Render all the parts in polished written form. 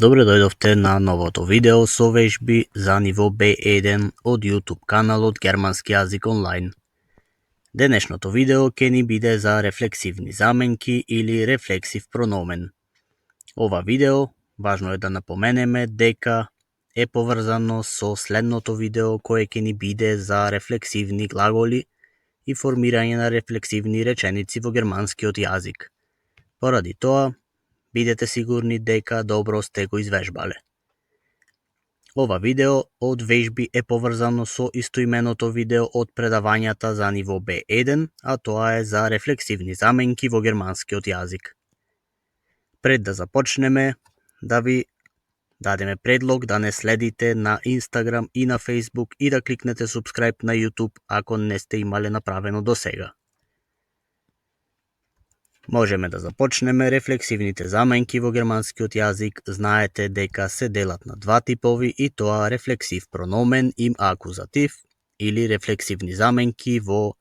Добре дојдовте на новото видео со вежби за ниво B1 од YouTube каналот Германски јазик онлайн. Денешното видео ќе ни биде за рефлексивни заменки или рефлексив прономен. Ова видео, важно е да напоменеме дека е поврзано со следното видео кое ќе ни биде за рефлексивни глаголи и формирање на рефлексивни реченици во германскиот јазик. Поради тоа, бидете сигурни дека добро сте го извежбале. Ова видео од вежби е поврзано со истоименото видео од предавањата за ниво B1, а тоа е за рефлексивни заменки во германскиот јазик. Пред да започнеме, да ви дадеме предлог да не следите на Instagram и на Facebook и да кликнете subscribe на YouTube ако не сте имале направено до сега. Можеме да започнеме. Рефлексивните заменки во германскиот јазик знаете дека се делат на два типови и тоа рефлексив прономен им акузатив или рефлексивни заменки во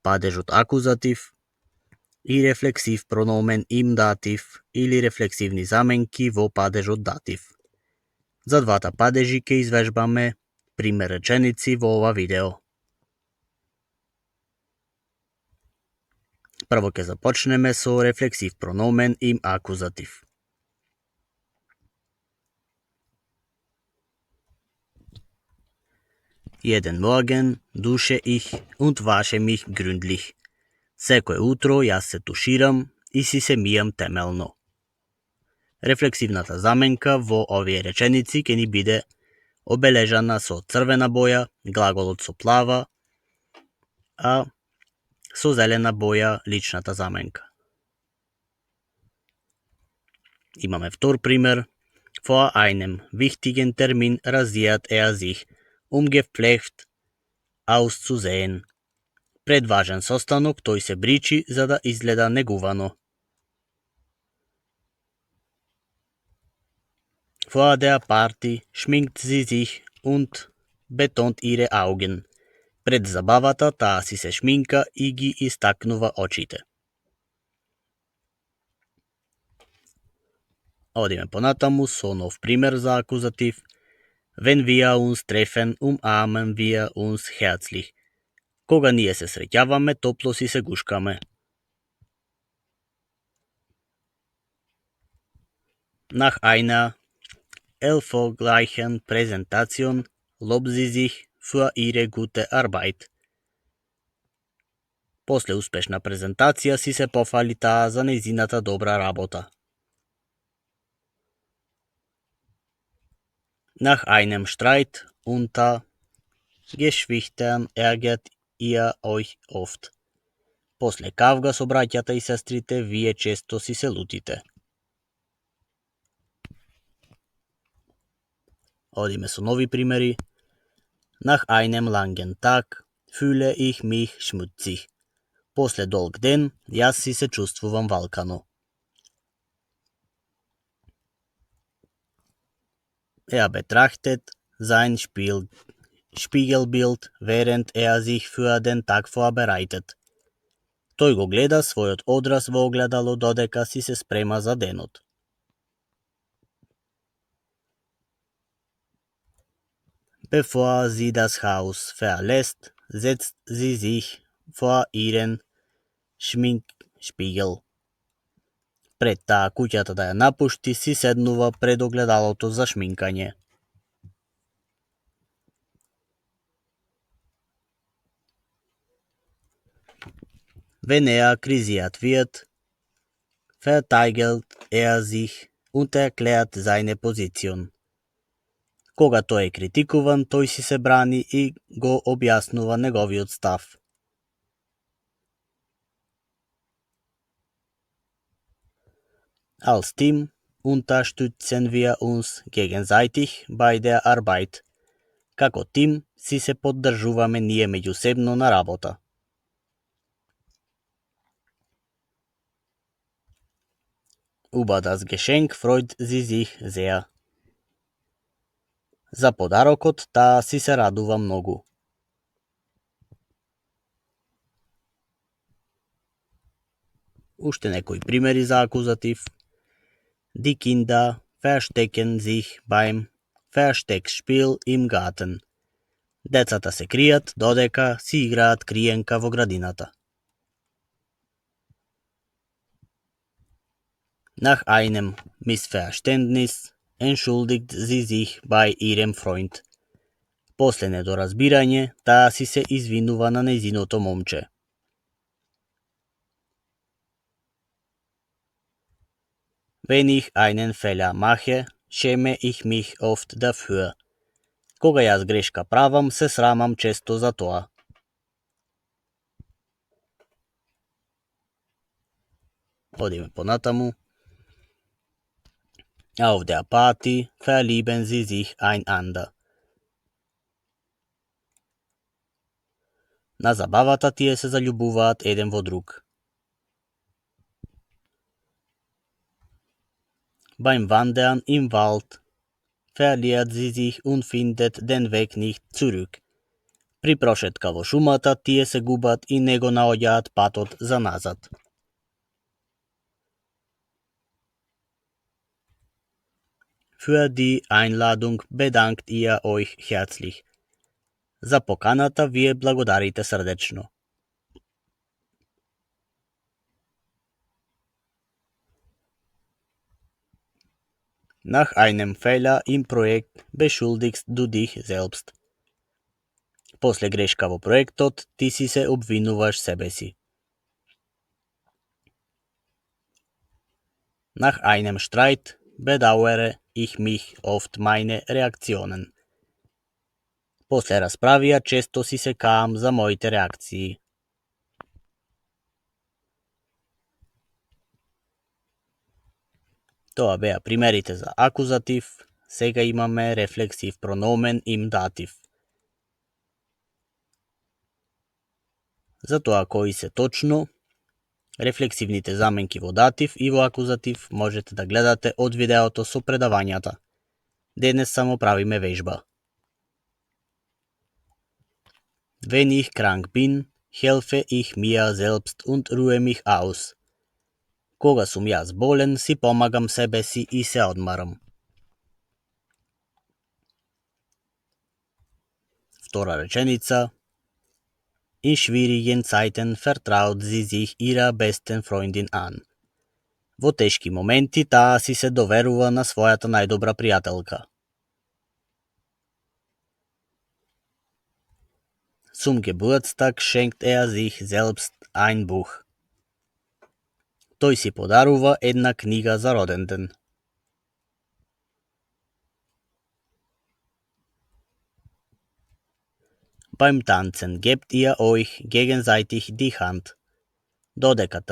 падежот акузатив и рефлексив прономен им датив или рефлексивни заменки во падежот датив. За двата падежи ќе извежбаме пример реченици во ова видео. Прво ќе започнеме со рефлексив прономен им акузатив. Jeden Morgen dusche ich und wasche mich gründlich. Секое утро јас се туширам и си се мијам темелно. Рефлексивната заменка во овие реченици ќе ни биде обележана со црвена боја, глаголот со плава, а со зелена боја личната заменка. Имаме втор пример. Vor einem wichtigen Termin rasiert er sich, gepflegt auszusehen. Пред важен состанок тој се бричи за да изгледа негувано. Vor der Party schminkt sie sich und betont ihre Augen. Пред забавата таа си се шминка и ги истакнува очите. Одиме понатаму со нов пример за акузатив. Wenn wir uns treffen, umarmen wir uns herzlich. Кога ние се среќаваме, топло си се гушкаме. Nach einer erfolgreichen Präsentation lobt sie sich für ihre gute Arbeit. После успешна презентација си се пофали таа за нејзината добра работа. Nach einem Streit unter Geschwistern ärgert ihr euch oft. После кавга со браќата и сестрите, вие често си се лутите. Одиме со нови примери. Nach einem langen Tag fühle ich mich schmutzig. После долг ден, јас си се чувствувам валкано. Er betrachtet sein Spiegelbild, während er sich für den Tag vorbereitet. Тој го гледа својот одраз во огледало додека си се спрема за денот. Bevor sie das Haus verlässt, setzt sie sich vor ihren Schminkspiegel. Пред таа куќата да ја напушти, си седнува пред огледалото за шминкање. Wenn er kritisiert wird, verteidigt er sich und erklärt seine Position. Кога тој е критикуван, тој си се брани и го објаснува неговиот став. Als Team unterstützen wir uns gegenseitig bei der Arbeit. Како тим си се поддржуваме ние меѓусебно на работа. Über das Geschenk freut sie sich sehr. За подарокот таа си се радува многу. Уште некои примери за акузатив. Die Kinder verstecken sich beim Versteckspiel im Garten. Децата се крият, додека си играат криенка во градината. Nach einem Missverständnis entschuldigt sie sich bei ihrem Freund. После недоразбирање, таа си се извинува на нејзиното момче. Wenn ich einen Fehler mache, schäme ich mich oft dafür. Кога јас грешка правам, се срамам често за тоа. Одиме понатаму. Auf der Party verlieben sie sich einander. На забавата тие се заљубуваат еден во друг. Beim Wandern im Wald verliert sie sich und findet den Weg nicht zurück. При прошетка во шумата тие се губат и не го наоѓаат патот за назад. Für die Einladung bedankt ihr euch herzlich. За поканата вие благодарите срдечно. Nach einem Fehler im Projekt beschuldigst du dich selbst. После грешка во проектот, ти си се обвинуваш себе си. Nach einem Streit bedauere ich mich oft meine Reaktionen. После расправија често си се каам за моите реакции. Тоа беа примерите за акузатив, сега имаме рефлексив прономен им датив. За тоа кои се точно рефлексивните заменки во датив и во акузатив можете да гледате од видеото со предавањата. Денес само правиме вежба. Wenn ich krank bin, helfe ich mir selbst und ruhe mich aus. Кога сум јас болен, си помагам себе си и се одмарам. Втора реченица. In schwierigen Zeiten vertraut sie sich ihrer besten Freundin an. Во тешки моменти таа си се доверува на својата најдобра пријателка. Zum Geburtstag schenkt er sich selbst ein Buch. Тој си подарува една книга за роден ден. Beim Tanzen gebt ihr euch gegenseitig die Hand. Додека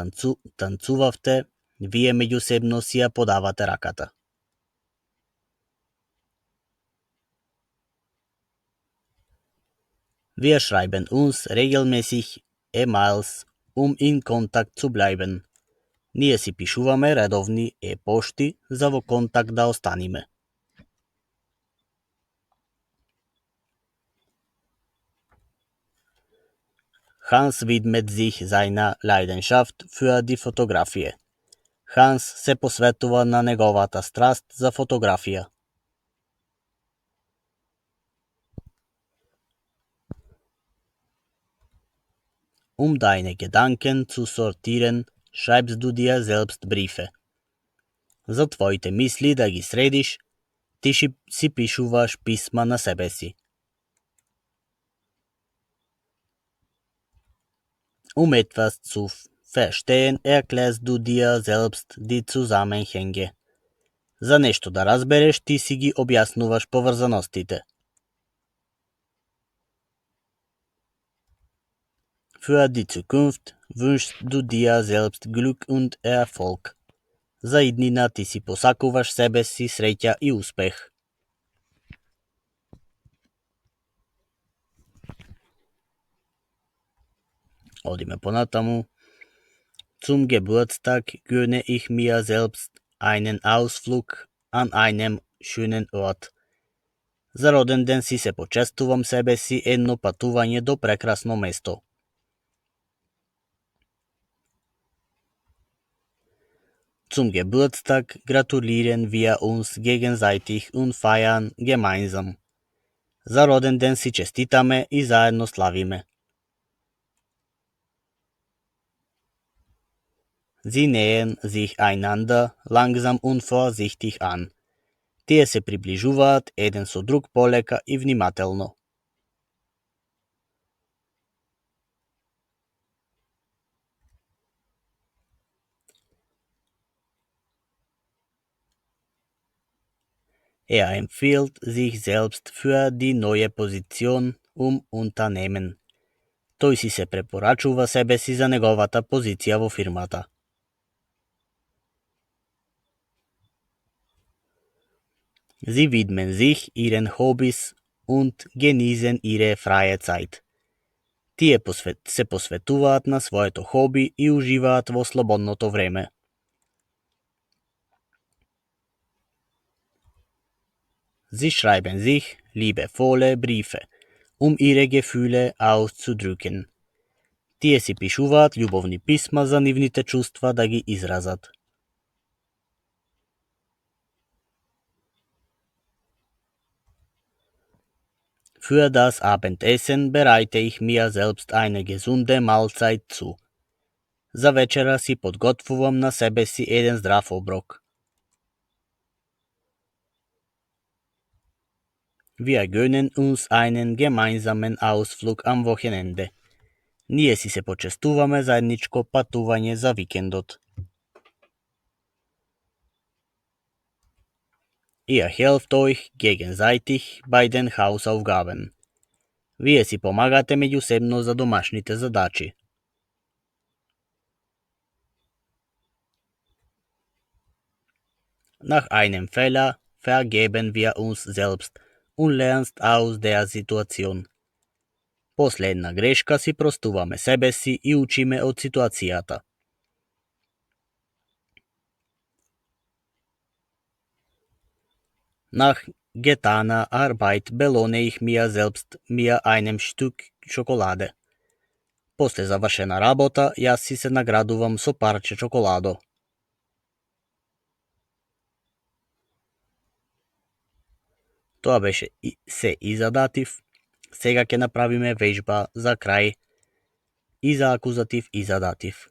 танцувавте, вие меѓусебно си ја подавате раката. Wir schreiben uns regelmäßig E-Mails, in Kontakt zu bleiben. Ние си пишуваме редовни e-пошти за во контакт да останиме. Hans widmet sich seiner Leidenschaft für die Fotografie. Hans се посветува на неговата страст за фотографија. Deine Gedanken zu sortieren, schreibst du dir selbst Briefe. За твоите мисли да ги средиш, ти си пишуваш писма на себе си. Etwas zu verstehen, erklärst du dir selbst die Zusammenhänge. За нешто да разбереш, ти си ги објаснуваш поврзаностите. Für die Zukunft wünschst du dir selbst Glück und Erfolg. За иднина ти си посакуваш себе си среќа и успех. Одиме понатаму. Zum Geburtstag gönne ich mir selbst einen Ausflug an einem schönen Ort. За роден ден си се почестувам себе си едно патување до прекрасно место. Zum Geburtstag gratulieren wir uns gegenseitig und feiern gemeinsam. За роден ден си честитаме и заедно славиме. Sie nähern sich einander langsam und vorsichtig an. Тие се приближуваат еден со друг полека и внимателно. Er empfiehlt sich selbst für die neue позицион Unternehmen. Тој си се препорачува себе си за неговата позиција во фирмата. Sie widmen sich ihren Hobbys und genießen ihre freie Zeit. Тие се посветуваат на своето хоби и уживаат во слободното време. Sie schreiben sich liebevolle Briefe, ihre Gefühle auszudrücken. Тие си пишуваат љубовни писма за нивните чувства да ги изразат. Für das Abendessen bereite ich mir selbst eine gesunde Mahlzeit zu. За вечера си подготвувам на себе си еден здрав оброк. Wir gönnen uns einen gemeinsamen Ausflug am Wochenende. Ние си се почестуваме заедничко патување за викендот. Ihr helft euch gegenseitig bei den Hausaufgaben. Вие си помагате меѓусебно за домашните задачи. Nach einem Fehler vergeben wir uns selbst und lernst aus der Situation. После една грешка си простуваме себе си и учиме од ситуацијата. Nach getaner Arbeit belohne ich mir selbst mir einem Stück Schokolade. После завршена работа, јас си се наградувам со парче чоколадо. Тоа беше се и задатив. Сега ќе направиме вежба за крај и за акузатив и задатив.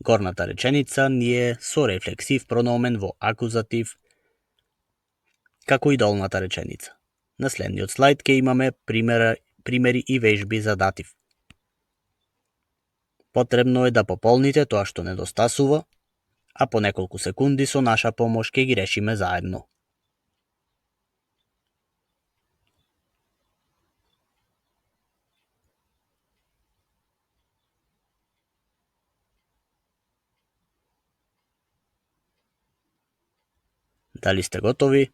Горната реченица ни е со рефлексив прономен во акузатив, како и долната реченица. На следниот слайд ќе имаме примери и вежби за датив. Потребно е да пополните тоа што недостасува, а по неколку секунди со наша помош ќе ги решиме заедно. Дали сте готови?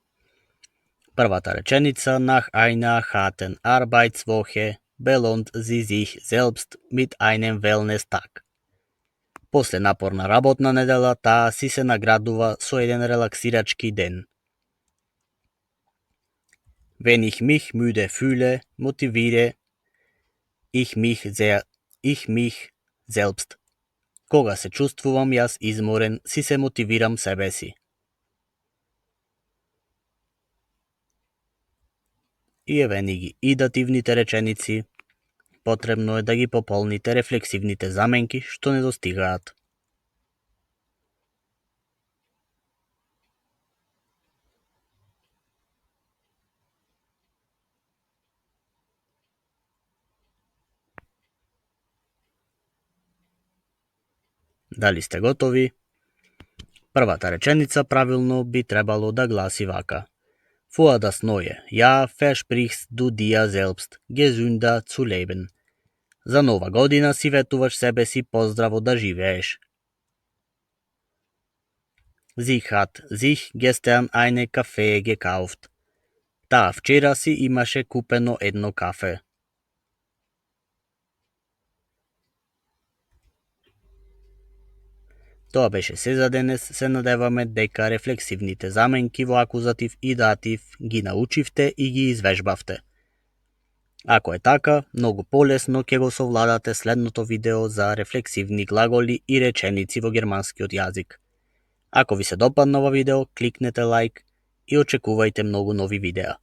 Првата реченица nach einer harten Arbeitswoche belohnt sie sich selbst mit einem Wellness-Tag. После напорна работна недела, таа си се наградува со еден релаксирачки ден. Wenn ich mich müde fühle, motiviere ich mich selbst. Кога се чувствувам јас изморен, си се мотивирам себе си. И евени ги и дативните реченици. Потребно е да ги пополните рефлексивните заменки што недостигаат. Дали сте готови? Првата реченица правилно би требало да гласи вака. Vor das neue Jahr versprichst du dir selbst, gesünder zu leben. За нова година си ветуваш себе си поздраво да живееш. Sie hat sich gestern eine Kaffee gekauft. Таа вчера си имаше купено едно кафе. Тоа беше се за денес. Се надеваме дека рефлексивните заменки во акузатив и датив ги научивте и ги извежбавте. Ако е така, многу полесно ќе го совладате следното видео за рефлексивни глаголи и реченици во германскиот јазик. Ако ви се допадна ова видео, кликнете лајк и очекувајте многу нови видеа.